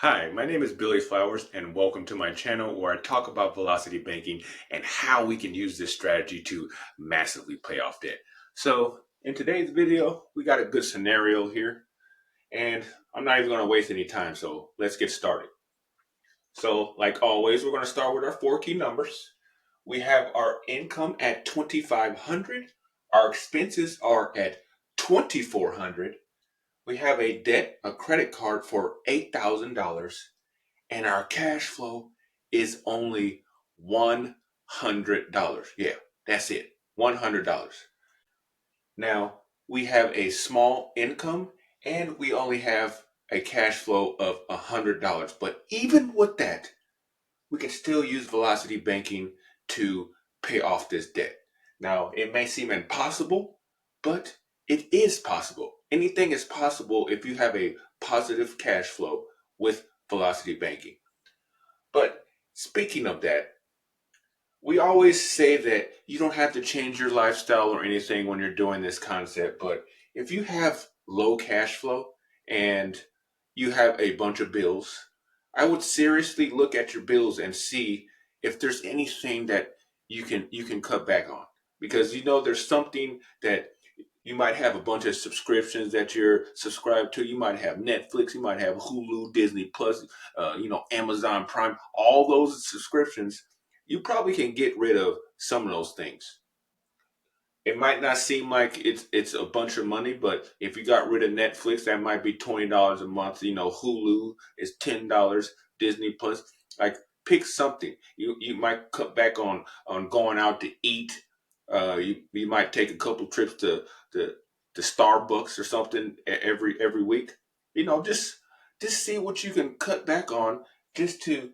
Hi, my name is Billy Flowers and welcome to my channel where I talk about velocity banking and how we can use this strategy to massively pay off debt. So in today's video, we got a good scenario here and I'm not even going to waste any time. So let's get started. So like always, we're going to start with our four key numbers. We have our income at 2,500. Our expenses are at 2,400. We have a debt, a credit card for $8,000. And our cash flow is only $100. Yeah, that's it. $100. Now, we have a small income and we only have a cash flow of $100. But even with that, we can still use velocity banking to pay off this debt. Now, it may seem impossible, but it is possible. Anything is possible if you have a positive cash flow with velocity banking. But speaking of that, we always say that you don't have to change your lifestyle or anything when you're doing this concept. But if you have low cash flow and you have a bunch of bills, I would seriously look at your bills and see if there's anything that you can cut back on. Because there's something that you might have a bunch of subscriptions that you're subscribed to. You might have Netflix, you might have Hulu, Disney Plus, Amazon Prime. All those subscriptions, you probably can get rid of some of those things. It might not seem like it's a bunch of money, but if you got rid of Netflix, that might be $20 a month. Hulu is $10. Disney Plus, like pick something. You might cut back on going out to eat. You might take a couple trips to Starbucks or something every week. Just see what you can cut back on just to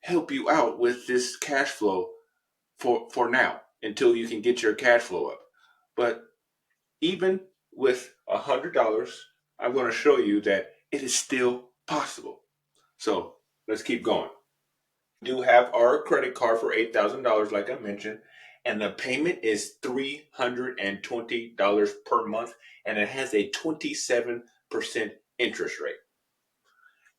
help you out with this cash flow for now until you can get your cash flow up. But even with $100, I'm going to show you that it is still possible. So let's keep going. We do have our credit card for $8,000, like I mentioned, and the payment is $320 per month, and it has a 27% interest rate.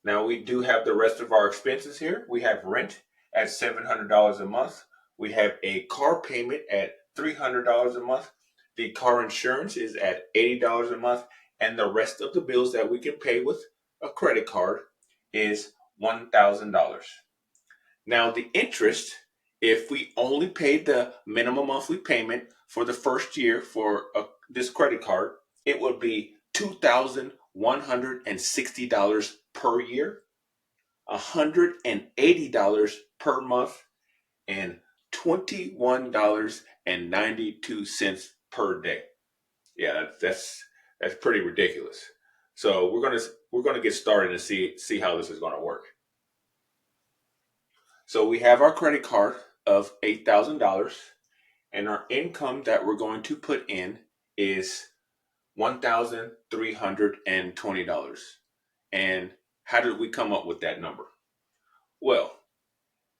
Now we do have the rest of our expenses here. We have rent at $700 a month. We have a car payment at $300 a month. The car insurance is at $80 a month, and the rest of the bills that we can pay with a credit card is $1,000. Now the interest, if we only paid the minimum monthly payment for the first year for this credit card, it would be $2,160 per year, $180 per month, and $21.92 per day. Yeah, that's pretty ridiculous. So we're gonna get started and see how this is gonna work. So we have our credit card of $8,000, and our income that we're going to put in is $1,320. And how did we come up with that number? Well,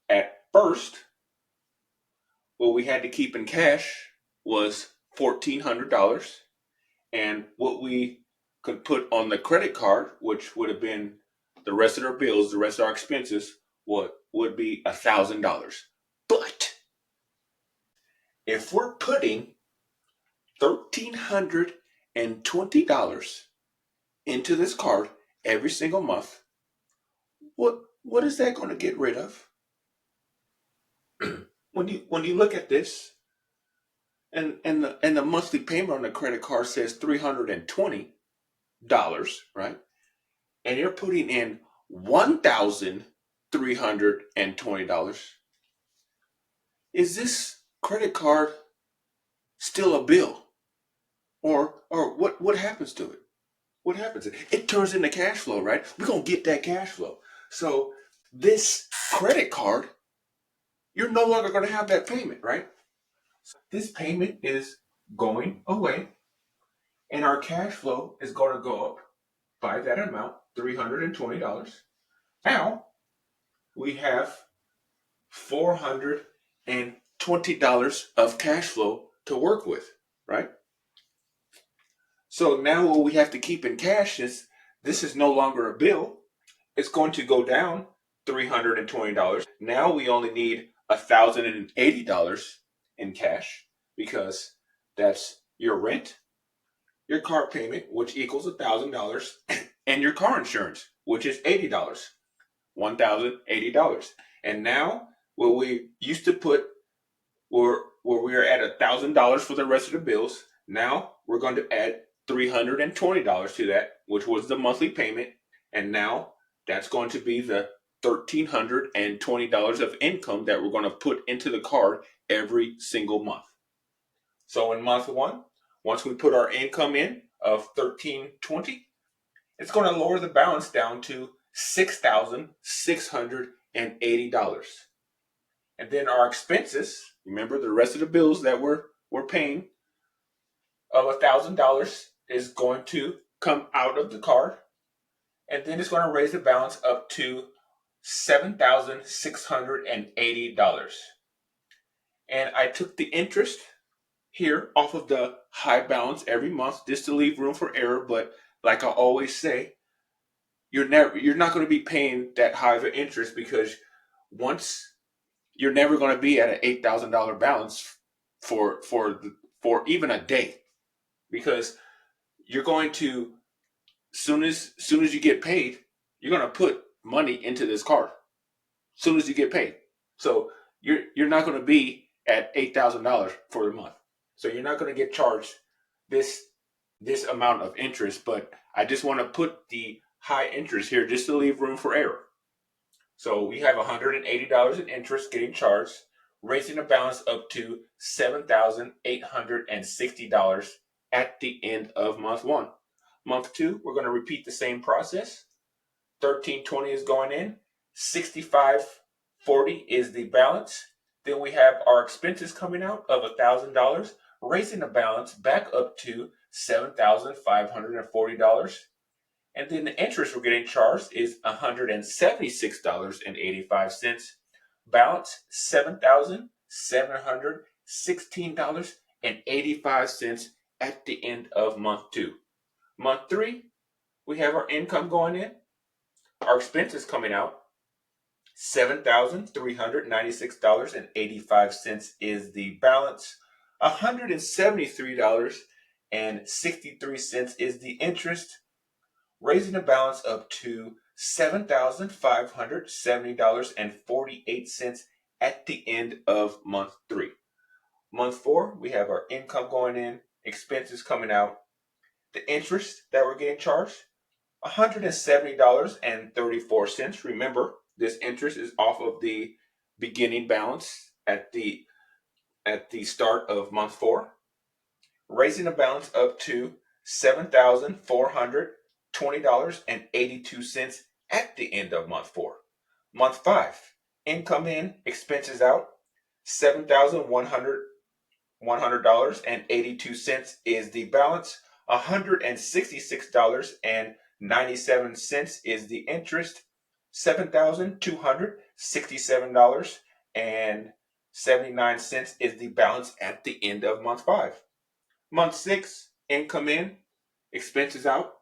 at first, what we had to keep in cash was $1,400, and what we could put on the credit card, which would have been the rest of our bills, the rest of our expenses, would be $1,000. But if we're putting $1,320 into this card every single month, what is that going to get rid of? when you look at this, and the monthly payment on the credit card says $320, right? And you're putting in $1,320. Is this credit card still a bill? Or what happens to it? What happens? It turns into cash flow, right? We're going to get that cash flow. So this credit card, you're no longer going to have that payment, right? So this payment is going away, and our cash flow is going to go up by that amount, $320. Now we have $420 of cash flow to work with, right? So now what we have to keep in cash is this is no longer a bill. it's going to go down $320. Now we only need $1,080 in cash because that's your rent, your car payment, which equals $1,000, and your car insurance, which is $80, $1,080. And now, where we used to put, where we are at $1,000 for the rest of the bills, now we're going to add $320 to that, which was the monthly payment, and now that's going to be the $1,320 of income that we're going to put into the card every single month. So in month one, once we put our income in of $1,320, it's going to lower the balance down to $6,680. And then our expenses, remember the rest of the bills that we're paying of $1,000 is going to come out of the card. And then it's going to raise the balance up to $7,680. And I took the interest here off of the high balance every month just to leave room for error. But like I always say, you're not going to be paying that high of an interest, because once you're never going to be at an $8,000 balance for even a day, because you're going to, soon as you get paid, you're going to put money into this card soon as you get paid. So you're not going to be at $8,000 for the month. So you're not going to get charged this amount of interest. But I just want to put the high interest here just to leave room for error. So we have $180 in interest getting charged, raising the balance up to $7,860 at the end of month one. Month two, we're going to repeat the same process. $1,320 is going in, $65.40 is the balance. Then we have our expenses coming out of $1,000, raising the balance back up to $7,540. And then the interest we're getting charged is $176.85. Balance $7,716.85 at the end of month two. Month three, we have our income going in, our expenses coming out. $7,396.85 is the balance. $173.63 is the interest, raising the balance up to $7,570.48 at the end of month three. Month four, we have our income going in, expenses coming out, the interest that we're getting charged, $170.34. Remember, this interest is off of the beginning balance at the start of month four, raising the balance up to $7,420.82 at the end of month four. Month five, income in, expenses out, $7,100.82 is the balance. $166.97 is the interest. $7,267.79 is the balance at the end of month five. Month six, income in, expenses out,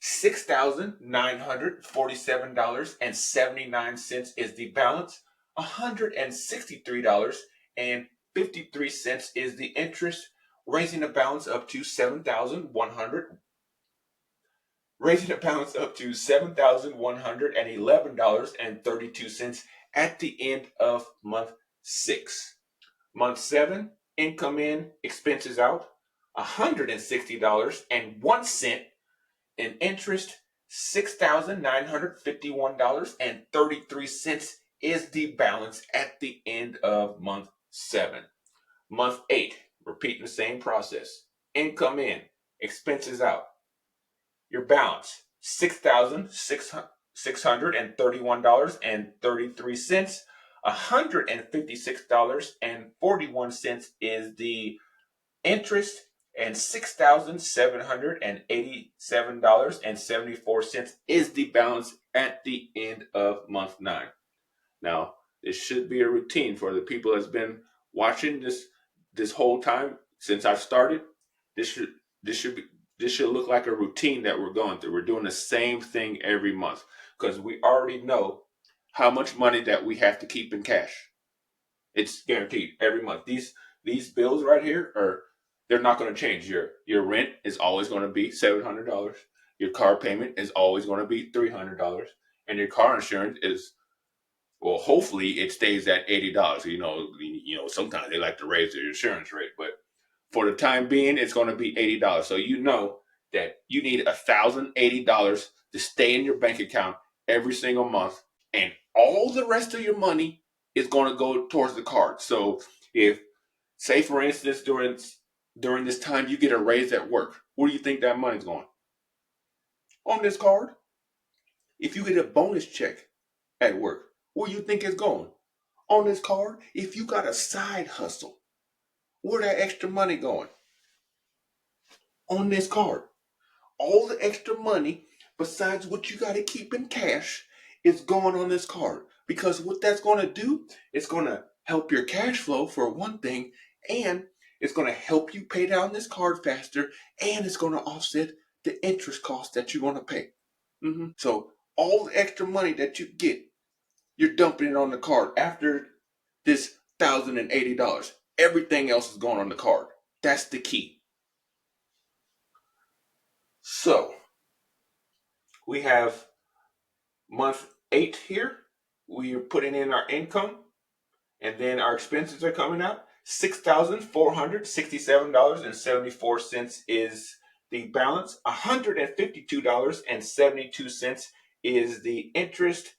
$6,947.79 is the balance. $163.53 is the interest, raising the balance up to $7,111.32 at the end of month six. Month seven, income in, expenses out, $160.01 in interest. $6,951.33 is the balance at the end of month seven. Month eight, repeating the same process. Income in, expenses out. Your balance, $6,631.33. $156.41 is the interest, and $6,787.74 is the balance at the end of month nine. Now, this should be a routine for the people that's been watching this whole time since I've started. This should look like a routine that we're going through. We're doing the same thing every month. because we already know how much money that we have to keep in cash. It's guaranteed every month. These bills right here they're not going to change. Your rent is always going to be $700. Your car payment is always going to be $300, and your car insurance is, well, hopefully it stays at $80. Sometimes they like to raise their insurance rate, but for the time being, it's going to be $80. So you know that you need $1,080 to stay in your bank account every single month, and all the rest of your money is going to go towards the card. So if, say for instance, during this time you get a raise at work, where do you think that money's going? On this card. If you get a bonus check at work, where do you think it's going? On this card. If you got a side hustle, where that extra money going? On this card. All the extra money besides what you got to keep in cash is going on this card, because what that's going to do, it's going to help your cash flow for one thing, and it's going to help you pay down this card faster, and it's going to offset the interest cost that you're going to pay. So all the extra money that you get, you're dumping it on the card. After this $1,080, everything else is going on the card. That's the key. So we have month 8 here. We are putting in our income, and then our expenses are coming out. $6,467.74 is the balance. $152.72 is the interest.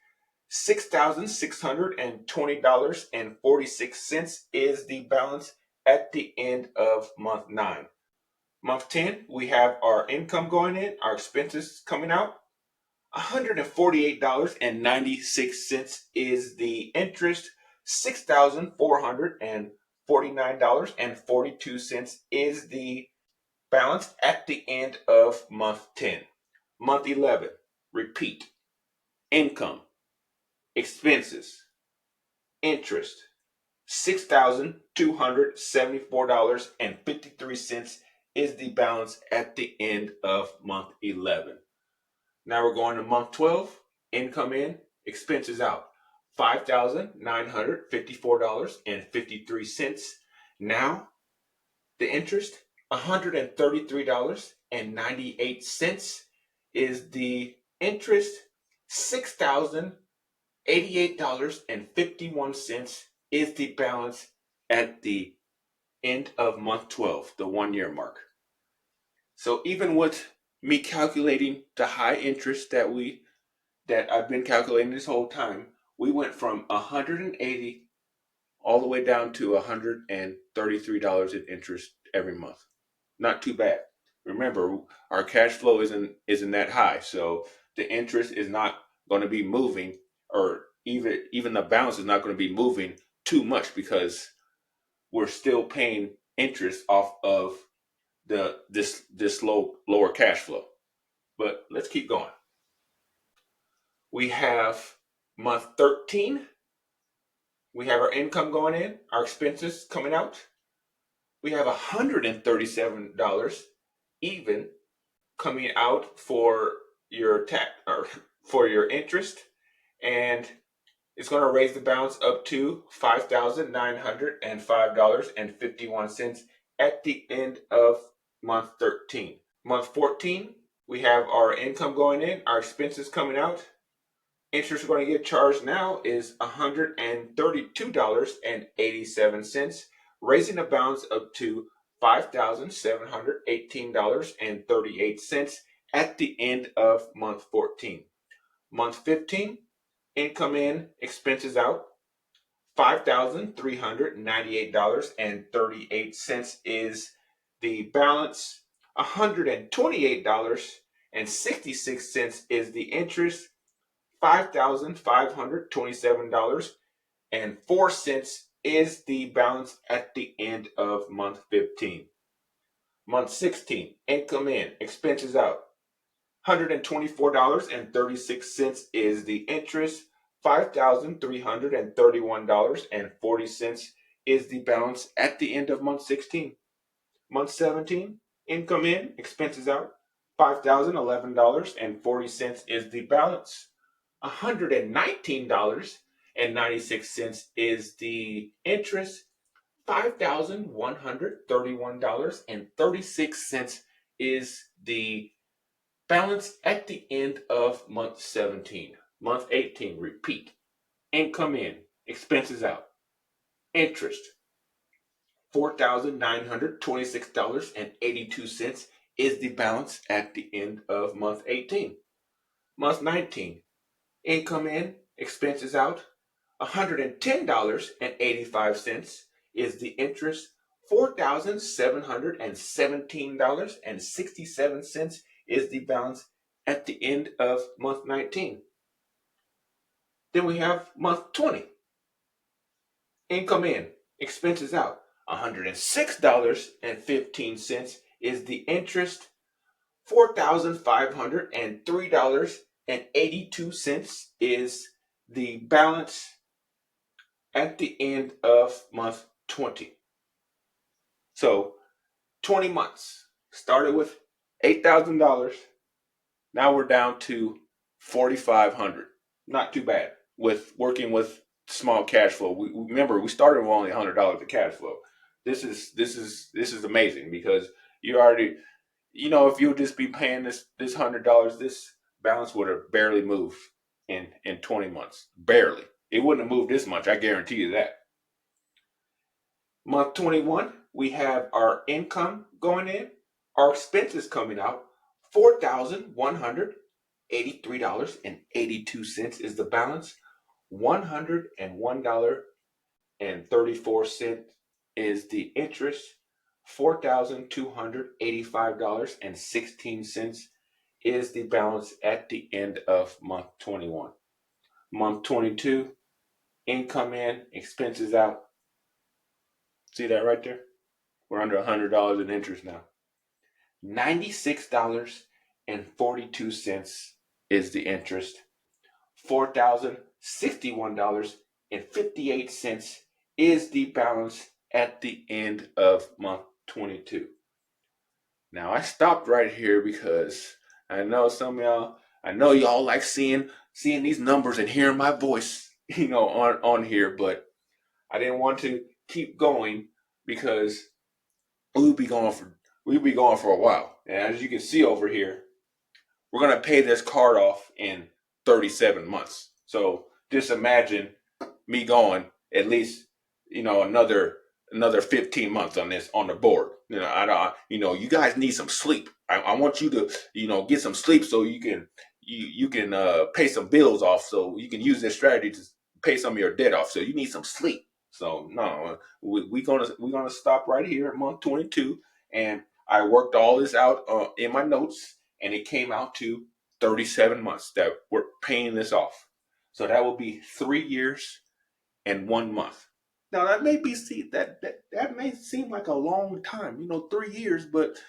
$6,620.46 is the balance at the end of month 9. Month 10, we have our income going in, our expenses coming out. $148.96 is the interest. $6,449.42 is the balance at the end of month 10. Month 11, repeat. Income, expenses, interest, $6,274.53 is the balance at the end of month 11. Now we're going to month 12. Income in, expenses out. $5,954.53. Now the interest, $133.98 is the interest. $6,088.51 is the balance at the end of month 12, the 1 year mark. So even with me calculating the high interest that I've been calculating this whole time, we went from $180 all the way down to $133 in interest every month. Not too bad. Remember, our cash flow isn't that high, so the interest is not going to be moving, or even the balance is not going to be moving too much, because we're still paying interest off of this lower cash flow. But let's keep going. We have month 13. We have our income going in, our expenses coming out. We have $137 even coming out for your tax, or for your interest, and it's going to raise the balance up to $5,905.51 at the end of month 13. Month 14, we have our income going in, our expenses coming out. Interest we're going to get charged now is $132.87, raising the balance up to $5,718.38 at the end of month 14. Month 15, income in, expenses out. $5,398.38 is the balance. $128.66 is the interest. $5,527.04 is the balance at the end of month 15. Month 16, income in, expenses out. $124.36 is the interest. $5,331.40 is the balance at the end of month 16. Month 17, income in, expenses out. $5,011.40 is the balance. $119.96 is the interest. $5,131.36 is the balance at the end of month 17. Month 18, repeat. Income in, expenses out. Interest, $4,926.82 is the balance at the end of month 18. Month 19, income in, expenses out. $110.85 is the interest. $4,717.67 is the balance at the end of month 19. Then we have month 20. Income in, expenses out. $106.15 is the interest. $4,503.82 is the balance at the end of month 20. So 20 months. Started with $8,000. Now we're down to $4,500. Not too bad with working with small cash flow. Remember we started with only $100 of cash flow. This is amazing because you already, if you would just be paying this $100, this balance would have barely moved in 20 months. Barely. It wouldn't have moved this much. I guarantee you that. Month 21, we have our income going in, our expenses coming out. $4,183.82 is the balance. $101.34 is the interest. $4,285.16 is the balance at the end of month 21. Month 22, income in, expenses out. See that right there? We're under $100 in interest now. $96.42 is the interest. $4,061.58 is the balance at the end of month 22. Now I stopped right here because I know some of y'all, y'all like seeing these numbers and hearing my voice, on here, but I didn't want to keep going because we'll be going for a while. And as you can see over here, we're going to pay this card off in 37 months. So just imagine me going at least, another 15 months on this on the board. You guys need some sleep. I want you to, get some sleep so you can pay some bills off, so you can use this strategy to pay some of your debt off. So you need some sleep. So no, we're gonna stop right here at month 22, and I worked all this out in my notes, and it came out to 37 months that we're paying this off. So that will be 3 years and 1 month. Now that may be that may seem like a long time, 3 years, but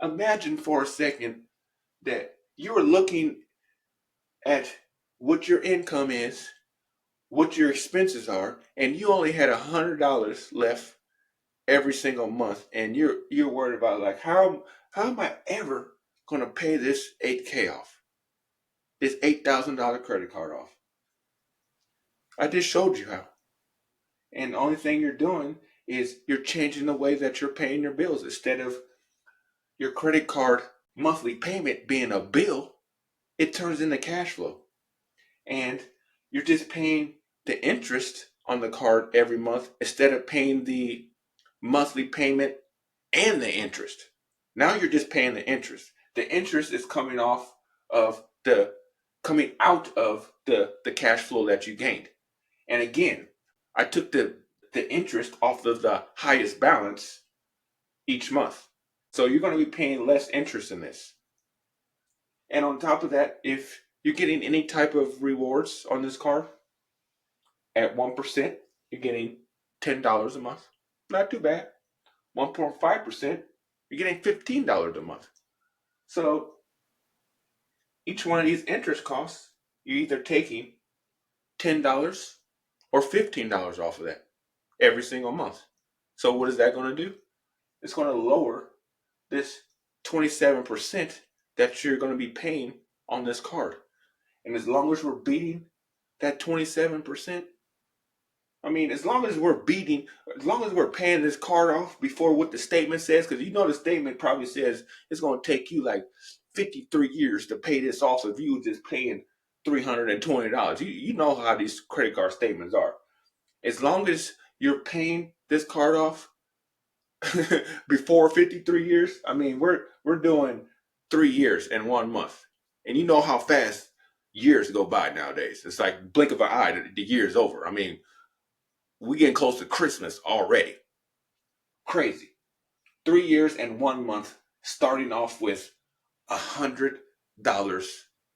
imagine for a second that you are looking at what your income is, what your expenses are, and you only had $100 left every single month, and you're worried about, like, how am I ever gonna pay this 8K off, this $8,000 credit card off? I just showed you how. And the only thing you're doing is you're changing the way that you're paying your bills. Instead of your credit card monthly payment being a bill, it turns into cash flow. And you're just paying the interest on the card every month instead of paying the monthly payment and the interest. Now you're just paying the interest. The interest is coming out of the cash flow that you gained. And again, I took the interest off of the highest balance each month. So you're going to be paying less interest in this. And on top of that, if you're getting any type of rewards on this card, at 1%, you're getting $10 a month. Not too bad. 1.5%, you're getting $15 a month. So each one of these interest costs, you're either taking $10 or $15 off of that every single month. So what is that going to do? It's going to lower this 27% that you're going to be paying on this card. And as long as we're beating that 27%, I mean, as long as we're paying this card off before what the statement says, because the statement probably says it's going to take you like 53 years to pay this off if you were just paying $320. You know how these credit card statements are. As long as you're paying this card off before 53 years, I mean, we're doing 3 years and 1 month. And you know how fast years go by nowadays. It's like blink of an eye, the year's over. I mean, we getting close to Christmas already. Crazy. 3 years and 1 month, starting off with $100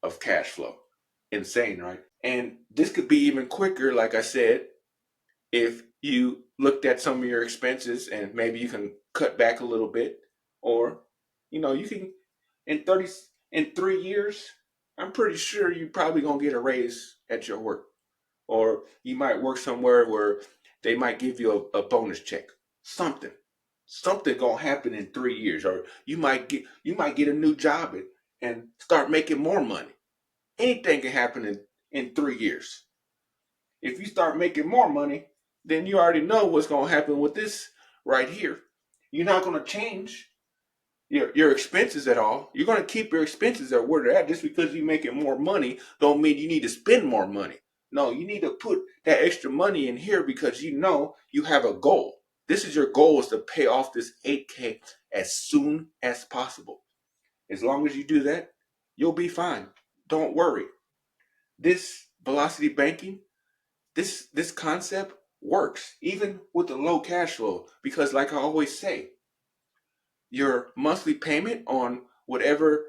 of cash flow. Insane, right? And this could be even quicker, like I said, if you looked at some of your expenses and maybe you can cut back a little bit, or you can in 3 years, I'm pretty sure you're probably gonna get a raise at your work. Or you might work somewhere where they might give you a bonus check. Something gonna happen in 3 years. Or you might get a new job and start making more money. Anything can happen in 3 years. If you start making more money, then you already know what's gonna happen with this right here. You're not gonna change your expenses at all. You're gonna keep your expenses at where they're at. Just because you're making more money don't mean you need to spend more money. No, you need to put that extra money in here because you have a goal. This is your goal, is to pay off this 8K as soon as possible. As long as you do that, you'll be fine. Don't worry. This velocity banking, this concept works even with the low cash flow, because like I always say, your monthly payment on whatever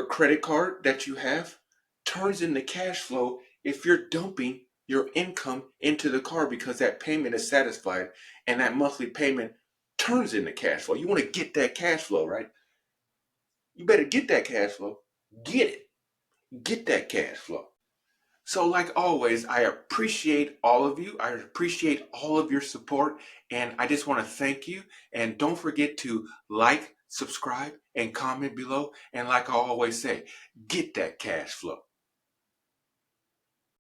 credit card that you have turns into cash flow if you're dumping your income into the card, because that payment is satisfied and that monthly payment turns into cash flow. You want to get that cash flow, right? You better get that cash flow. Get it. Get that cash flow. So, like always, I appreciate all of you. I appreciate all of your support. And I just want to thank you. And don't forget to like, subscribe, and comment below. And like I always say, get that cash flow.